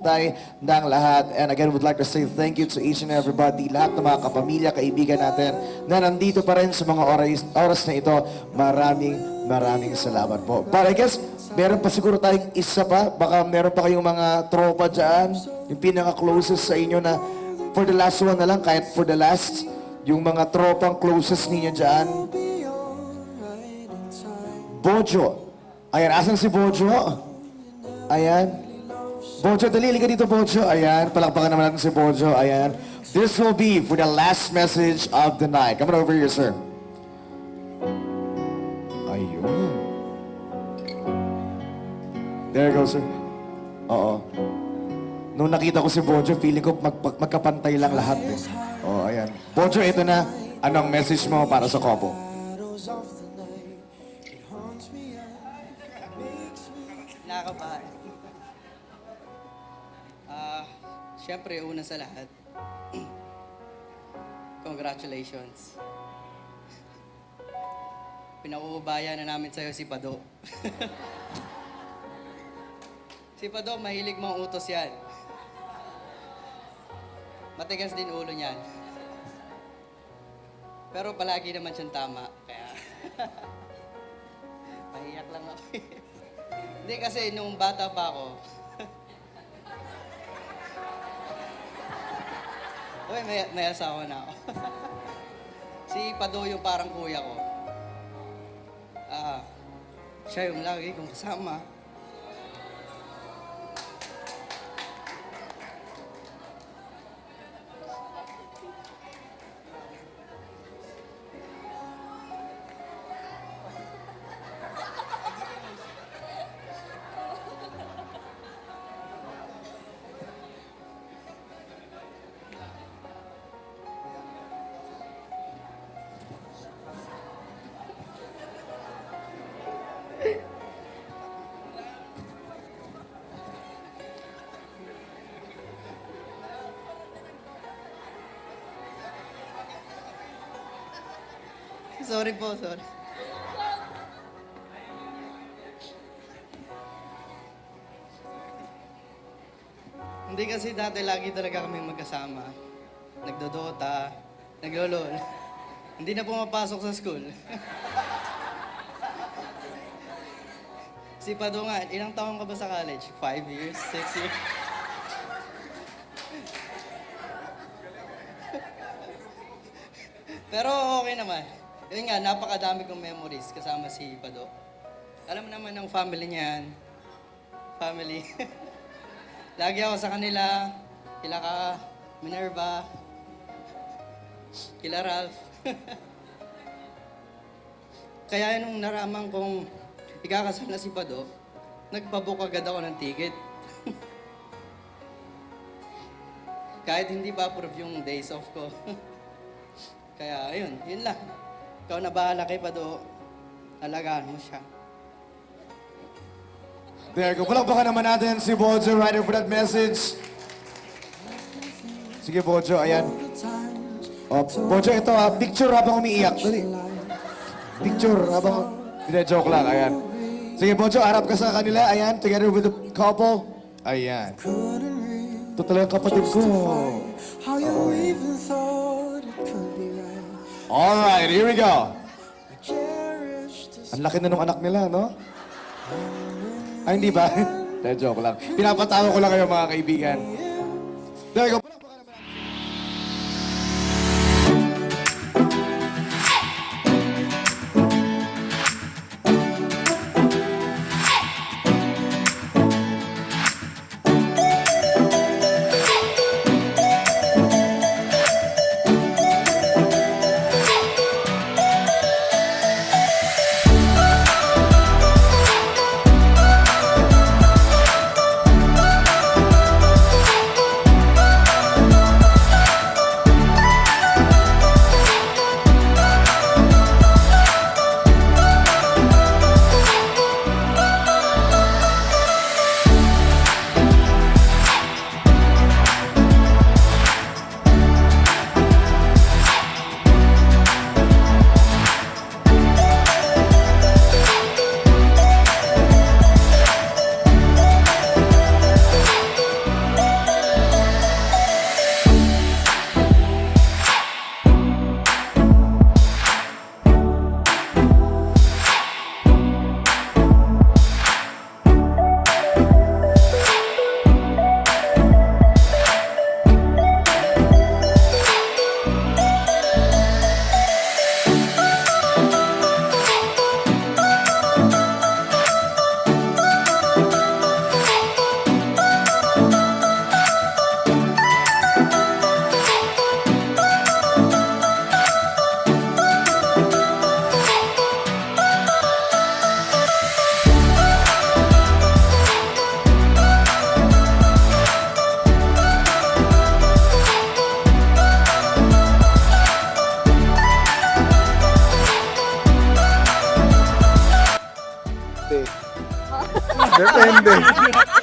pagpapantay ng lahat. And again, would like to say thank you to each and everybody, lahat ng mga kapamilya, kaibigan natin na nandito pa rin sa mga oras na ito. Maraming salamat po. But I guess, meron pa siguro tayong isa pa. Baka meron pa kayong mga tropa dyan, yung pinaka-closest sa inyo na for the last one na lang, kahit for the last, yung mga tropang closest ninyo dyan. Bojo. Ayan, asan si Bojo? Ayan. Bojo, dali ka dito, Bojo. Ayan, palakpakan naman natin si Bojo. Ayan. This will be for the last message of the night. Come on over here, sir. Ayun. There you go, sir. Oo. Nung nakita ko si Bojo, feeling ko magkapantay lang lahat. Eh. Oo, ayan. Bojo, ito na. Anong message mo para sa couple? Nakakabahan. Siyempre, una sa lahat, congratulations. Pinakuubaya na namin sa'yo si Pado. Si Pado, mahilig mga utos yan. Matigas din ulo niyan. Pero palagi naman siyang tama, kaya... Mahiyak lang ako. Hindi kasi nung bata pa ako, uy, may asawa na ako. Si Pado yung parang kuya ko. Siya yung lagi kong kasama. Sorry po, sorry. Hindi kasi dati lagi talaga kami magkasama. Nagdodota, naglolol. Hindi na pumapasok sa school. Si Pado nga, ilang taon ka ba sa college? 5 years? 6 years? Pero okay naman. Yun nga, napakadami kong memories kasama si Pado. Alam mo naman ng family niyan. Family. Lagi ako sa kanila. Kila ka, Minerva. Kila Ralph. Kaya nung naraman kong ikakasal na si Pado, nagpabook agad ako ng ticket. Kahit hindi pa approve yung days off ko. Kaya ayun, yun lang. Ikaw na bahala kay Pado. Alagaan mo siya. There you go. Palakpakan naman natin si Bojo right for that message. Sige, Bojo, ayan. Oh, Bojo, ito picture habang umiiyak. Dali. Picture habang... Hindi, joke lang, ayan. Sige, Bojo, harap ka sa kanila. Ayan, together with the couple. Ayan. Ito talaga kapatid ko. Okay. Alright, here we go. Ang laki na nung anak nila, no? Ay, hindi ba? Dahil joke lang. Pinapatawa ko lang kayo, mga kaibigan. There you go. Depende.